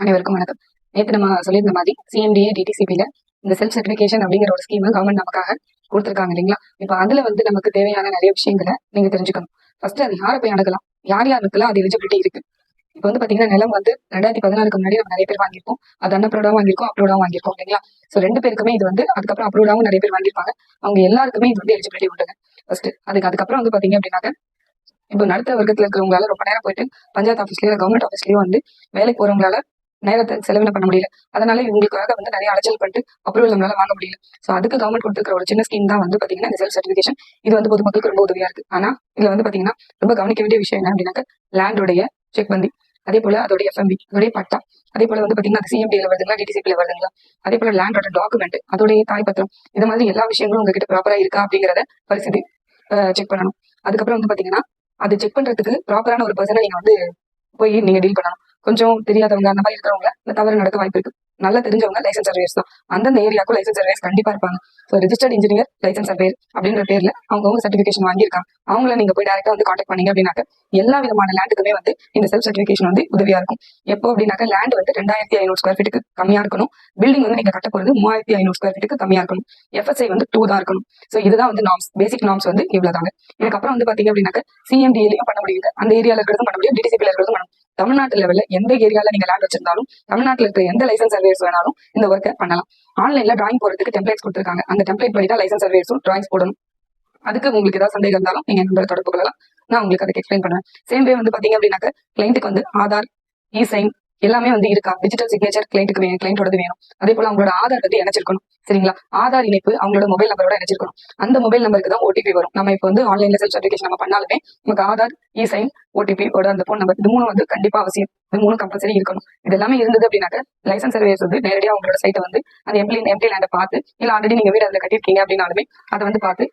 அனைவருக்கும் வணக்கம். நேற்று நம்ம சொல்லியிருந்த மாதிரி சிஎம்டிஏ டிடிசிபியில் இந்த செல்ஃப் சர்டிஃபிகேஷன் அப்படிங்கிற ஒரு ஸ்கீம் கவர்மெண்ட் நமக்காக கொடுத்துருக்காங்க இல்லைங்களா? இப்போ அதில் வந்து நமக்கு தேவையான நிறைய விஷயங்களை நீங்க தெரிஞ்சுக்கணும். ஃபர்ஸ்ட் அது யாரை போய் அணுகலாம், யார் யாருக்கெல்லாம் அது எலிஜிபிலிட்டி இருக்கு. இப்போ வந்து பாத்தீங்கன்னா நிலம் வந்து 2014 முன்னாடி நம்ம நிறைய பேர் வாங்கியிருப்போம். அது அன்அப்ரூவ்டாகவும் வாங்கியிருக்கோம், அப்ரூவ்டாகவும் வாங்கியிருக்கோம் இல்லைங்களா? ஸோ 2 பேருக்குமே இது வந்து அதுக்கப்புறம் அப்ரூவ்டாகவும் நிறைய பேர் வாங்கியிருப்பாங்க. அவங்க எல்லாருக்குமே இது வந்து எலிஜிபிலிட்டி உண்டுங்க. ஃபர்ஸ்ட் அதுக்கப்புறம் வந்து பாத்தீங்க அப்படின்னாக்க இப்போ நடுத்தர வர்க்கத்தில் இருக்கிறவங்களால ரொம்ப நேரம் போயிட்டு பஞ்சாயத்து ஆஃபீஸ்லயோ கவர்மெண்ட் ஆஃபீஸ்லயோ வந்து வேலைக்கு போறவங்களால நேரத்தை செலவின பண்ண முடியல. அதனால இவங்களுக்காக வந்து நிறைய அலைச்சல் பண்ணிட்டு அப்ரூவல் நம்மளால வாங்க முடியல. ஸோ அதுக்கு கவர்மெண்ட் கொடுத்துருக்கிற ஒரு சின்ன ஸ்கீம் தான் வந்து பாத்தீங்கன்னா இந்த செல்ஃப் சர்டிஃபிகேஷன். இது வந்து பொதுமக்களுக்கு ரொம்ப உதவியா இருக்கு. ஆனா இதுல வந்து பாத்தீங்கன்னா ரொம்ப கவனிக்க வேண்டிய விஷயம் என்ன அப்படின்னாக்க லேண்டோடைய செக் பந்தி, அதே போல அதோடைய எஃப்எம்பி, அதோடைய பட்டா, அதே போல வந்து பாத்தீங்கன்னா சிஎம்டில வருதுங்களா, டிடிசிபில வருதுங்களா, அதே போல லேண்டோட டாக்குமெண்ட், அதோடைய தாய் பத்திரம், இந்த மாதிரி எல்லா விஷயங்களும் உங்ககிட்ட ப்ராப்பரா இருக்கா அப்படிங்கிறத பரிசீலி செக் பண்ணணும். அதுக்கப்புறம் வந்து பாத்தீங்கன்னா அது செக் பண்றதுக்கு ப்ராப்பரான ஒரு பர்சனை நீங்க வந்து போய் நீங்க டீல் பண்ணணும். கொஞ்சம் தெரியாதவங்க அந்த மாதிரி இருக்கிறவங்க இந்த தவறு நடக்க வாய்ப்பு இருக்கு. நல்லா தெரிஞ்சவங்க லைசன்ஸ் சர்வேஸ் தான். அந்தந்த ஏரியாவுக்கும் லைசன்ஸ் சர்வேஸ் கண்டிப்பா இருப்பாங்க. ஸோ ரெஜிஸ்டர்ட் இன்ஜினியர் லைசன்ஸ் சர்வேர் அப்படின்ற பேர்ல அவங்க சர்டிஃபிகேஷன் வாங்கியிருக்காங்க. அவங்கள நீங்க போய் டேரக்டா வந்து கான்டாக்ட் பண்ணீங்க அப்படின்னாக்க எல்லா விதமான லேண்டுக்குமே வந்து இந்த செல்ஃப் சர்டிஃபிகேஷன் வந்து உதவியா இருக்கும். எப்போ அப்படின்னாக்க லேண்ட் வந்து 2500 ஸ்கொயர் ஃபீட்டுக்கு கம்மியா இருக்கணும். பில்டிங் வந்து நீங்க கட்ட போறது 3500 ஸ்கொயர் ஃபீட்டுக்கு கம்மியா இருக்கணும். எஃப்எஸ்ஐ வந்து 2 தான் இருக்கணும். ஸோ இதுதான் வந்து நார்ம்ஸ், பேசிக் நார்ம்ஸ் வந்து இவ்வளவுதாங்க. இதுக்கப்புறம் வந்து பாத்தீங்க அப்படின்னாக்க சிஎம்டிஏலையும் பண்ண முடியுங்க. அந்த ஏரியால இருக்கிறதும் பண்ண முடியும், டிடிசிபில இருக்கிறதும் பண்ணணும். தமிழ்நாட்டு லெவல்ல எந்த ஏரியால நீங்க லேண்ட் வச்சிருந்தாலும் தமிழ்நாட்டில் இருக்கிற எந்த லைசன்ஸ் சர்வேஸ் வேணாலும் இந்த ஒர்க்கை பண்ணலாம். ஆன்லைன்ல டிராயிங் போறதுக்கு டெம்ப்ளேட்ஸ் கொடுத்துருக்காங்க. அந்த டெம்ப்ளேட் படி தான் லைசன்ஸ் சர்வேஸும் டிராயிங்ஸ் போடணும். அதுக்கு உங்களுக்கு ஏதாவது சந்தேகம் இருந்தாலும் நீங்க நம்பரை தொடர்பு கொள்ளலாம். நான் உங்களுக்கு அதுக்கு எக்ஸ்பிளைன் பண்ணுவேன். சேம் வே வந்து பாத்தீங்க அப்படின்னாக்க கிளைண்ட்டுக்கு வந்து ஆதார், இ சைன் எல்லாமே வந்து இருக்கா, டிஜிட்டல் சிக்னேச்சர் கிளைண்ட்டுக்கு வேணும், கிளைண்டோடது வேணும். அதே போல அவங்களோட ஆதார் வந்து இணைச்சிருக்கணும். சரிங்களா? ஆதார் இணைப்பு அவங்களோட மொபைல் நம்பரோட இணைச்சிருக்கணும். அந்த மொபைல் நம்பருக்கு தான் ஓடிபி வரும். நம்ம இப்போ வந்து ஆன்லைன்ல செல்ஃப் சர்டிஃபிகேஷன் நம்ம பண்ணாலுமே நமக்கு ஆதார், இ சைன், ஓடிபி ஓட அந்த போன் நம்பர், இது 3 வந்து கண்டிப்பா அவசியம். இது 3 கம்பல்சரி இருக்கணும். இது எல்லாமே இருந்தது அப்படின்னாக்க லைசன்ஸ் சர்வேஸ் வந்து நேரடியாக அவங்களோட சைட்டை வந்து அந்த எம்டி லேண்டை பார்த்து, இல்ல ஆல்ரெடி நீங்க வீடு அதில் கட்டிருக்கீங்க அப்படின்னாலுமே அதை வந்து பார்த்து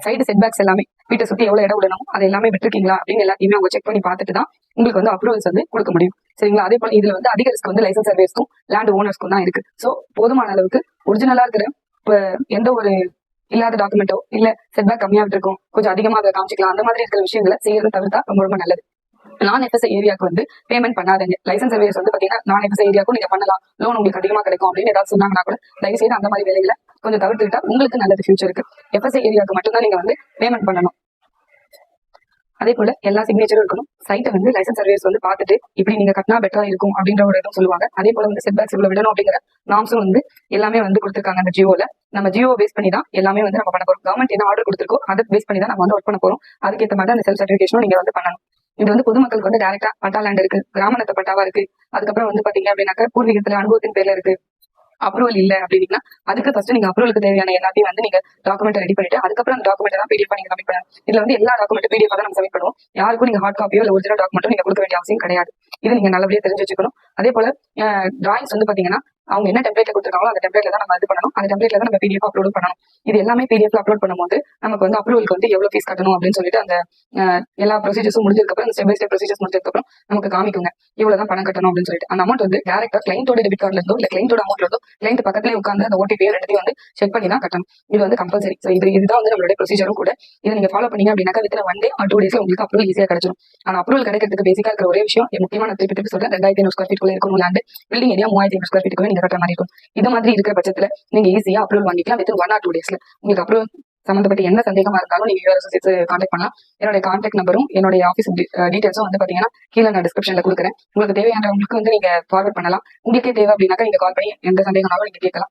சைடு செட்பேக்ஸ் எல்லாமே வீட்டை சுத்தி எவ்வளவு இடம் விடணும் அது எல்லாமே விட்டுருக்கீங்களா அப்படின்னு எல்லாத்தையுமே அவங்க செக் பண்ணி பார்த்துட்டு தான் உங்களுக்கு வந்து அப்ரூவல்ஸ் வந்து கொடுக்க முடியும். சரிங்களா? அதே போல இதுல வந்து அதிக ரிஸ்க் வந்து லைசன்ஸ் சர்வேஸ்க்கும் லேண்ட் ஓனர்ஸ்க்கும் தான் இருக்கு. சோ போதுமான அளவுக்கு ஒரிஜினலா இருக்கிற எந்த ஒரு இல்லாத டாக்குமெண்டோ இல்ல செட்பேக் கம்மியா இருக்கும் கொஞ்சம் அதிகமா அதை காமிச்சிக்கலாம் அந்த மாதிரி இருக்கிற விஷயங்களை செய்யறது தவிர்த்தா ரொம்ப ரொம்ப நல்லது. நான் எஃப்எஸ்ஐ ஏரியாவுக்கு வந்து பேமெண்ட் பண்ணாதீங்க. லைசன்ஸ் சர்வேஸ் வந்து பாத்தீங்கன்னா நான் எஃப்எஸ்ஐ ஏரியாவுக்கும் நீங்க பண்ணலாம், லோன் உங்களுக்கு அதிகமா கிடைக்கும் அப்படின்னு ஏதாவது சொன்னாங்கன்னா கூட தயவு செய்து அந்த மாதிரி வேலைகளை கொஞ்சம் தவிர்த்துக்கிட்டா உங்களுக்கு நல்லது ஃபியூச்சருக்கு. எஃப்எஸ்ஐ ஏரியாவுக்கு மட்டும் தான் நீங்க வந்து பேமெண்ட் பண்ணணும். அதே போல எல்லா சிக்னேச்சரும் இருக்கணும். சைட்டை வந்து லைசன்ஸ் சர்வேஸ் வந்து பார்த்துட்டு இப்படி நீங்க கட்டினா பெட்டரா இருக்கும் அப்படின்ற ஒரு இதுவும் சொல்லுவாங்க. அதே போல வந்து செட்பேக்ஸ் இவ்வளவு விடணும் அப்படிங்கிற நாம்ஸும் வந்து எல்லாமே வந்து கொடுத்துருக்காங்க அந்த ஜியோல. நம்ம ஜியோ பேஸ் பண்ணி தான் எல்லாமே வந்து நம்ம பண்ண போறோம். கவர்மெண்ட் என்ன ஆர்டர் கொடுத்துருக்கோ அதை பேஸ் பண்ணி தான் நம்ம வந்து ஒர்க் பண்ண போறோம். அதுக்கேற்ற மாதிரி அந்த செல்ஃப் சர்டிஃபிகேஷனும் நீங்க வந்து பண்ணணும். இது வந்து பொதுமக்களுக்கு வந்து டேரக்டா பட்டா லேண்ட் இருக்கு, கிராமணத்தை பட்டாவா இருக்கு, அதுக்கப்புறம் வந்து பாத்தீங்க அப்படின்னாக்க பூர்வீகத்துல அனுபவத்தின் பேர்ல இருக்கு, அப்ரூவல் இல்ல அப்படின்னா அதுக்கு ஃபர்ஸ்ட் நீங்க அப்ரூவலுக்கு தேவையான எல்லாத்தையும் வந்து நீங்க டாக்குமெண்ட் ரெடி பண்ணிட்டு அதுக்கப்புறம் அந்த டாக்குமெண்ட் தான் பிடிஎஃப் நீங்க சப்மிட் பண்ணணும். இதுல வந்து எல்லா டாக்குமெண்ட் பிடிஎஃப் தான் நம்ம சப்மிட் பண்ணுவோம். யாருக்கும் நீங்க ஹார்ட் காப்பியோ இல்ல ஒரிஜினல் டாக்குமெண்ட்டோ நீங்க கொடுக்க வேண்டிய அவசியம் கிடையாது. இது நீங்க நல்லபடியா தெரிஞ்சு வச்சுக்கணும். அதே போல டிராயிங்ஸ் வந்து பாத்தீங்கன்னா அவங்க என்ன டெம்ப்ளேட்ல கொடுத்துருக்காங்களோ அந்த டெம்ப்ளேட்ல தான் நம்ம இது பண்ணணும். அந்த டெம்ப்ளேட்ல தான் நம்ம பிடிஎஃப் அப்லோட் பண்ணணும். இது எல்லாமே பிடிஎஃப் அப்லோட் பண்ணும்போது நமக்கு வந்து அப்ரூவலுக்கு வந்து எவ்வளவு ஃபீஸ் கட்டணும் அப்படின்னு சொல்லிட்டு அந்த எல்லா ப்ரொசீஜர்ஸும் முடிஞ்சதுக்கப்புறம் ஸ்டெப் பை ஸ்டெப் ப்ரொசீஜர்ஸ் முடிஞ்சதுக்கப்புறம் நமக்கு காமிக்குங்க இவ்வளவுதான் பணம் கட்டணும் அப்படின்னு சொல்லிட்டு. அந்த அமௌண்ட் வந்து டேரக்டா கிளைண்டோட டெபிட் கார்டுல இருந்தோ இல்ல கிளைண்டோட அமௌண்ட்ல இருந்தோ கிளைண்ட் பக்கத்துல உட்காந்து அந்த ஓடிபி ரெண்டையும் வந்து செக் பண்ணி தான் கட்டணும். இது வந்து கம்பல்சரி. இதுதான் வந்து நம்மளுடைய ப்ரொசீஜரும் கூட. இதை நீங்க ஃபாலோ பண்ணீங்க அப்படின்னா வித்தின் 1 day or 2 days உங்களுக்கு அப்ரூவல் ஈஸியா கிடைச்சிடும். ஆனா அப்ரூவல் கிடைக்கிறதுக்கு பேசிக்கா இருக்கிற ஒரே விஷயம் முக்கியமான திருப்பி சொல்றேன், 2500 ஸ்கொயர் ஃபீட் இருக்கணும் land, building area 3500 square feet நீங்க கட்டுற மாதிரி இருக்கும். இந்த மாதிரி இருக்கிற பட்சத்துல நீங்க ஈஸியா அப்ரூவல் வாங்கிக்கலாம் வித்தின் 1 or 2 daysல. உங்களுக்கு அப்ரூவல் சம்பந்தப்பட்ட என்ன சந்தேகமா இருந்தாலும் நீங்க கான்டாக்ட் பண்ணலாம். என்னோட கான்டாக்ட் நம்பரும் என்னோட ஆஃபீஸ் டீடைல்ஸும் வந்து பாத்தீங்கன்னா கீழே நான் டிஸ்கிரிப்ஷன்ல கொடுக்குறேன். உங்களுக்கு தேவையானவங்களுக்கு வந்து நீங்க ஃபார்வர்ட் பண்ணலாம். உங்களுக்கே தேவை அப்படின்னாக்கா நீங்க கால் பண்ணி எந்த சந்தேகம்னாலும் நீங்க கேட்கலாம்.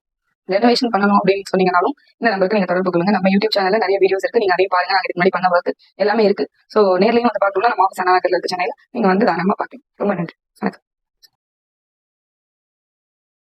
ரெனோவேஷன் பண்ணணும் அப்படின்னு சொன்னீங்கனாலும் இந்த நம்பருக்கு நீங்க தொடர்பு கொள்ளுங்க. நம்ம யூடியூப் சேனல்ல நிறைய வீடியோஸ் இருக்கு, நீங்க அதையும் பாருங்க. நாங்க இதுக்கு முன்னாடி பண்ண ஒர்க் எல்லாமே இருக்கு. சோ நேர்லயும் வந்து பாக்கணும்னா நம்ம ஆஃபீஸ் அண்ணா நகர்ல இருக்கு சென்னையில, நீங்க வந்து தாராளமா பாக்கலாம். ரொம்ப நன்றி, வணக்கம்.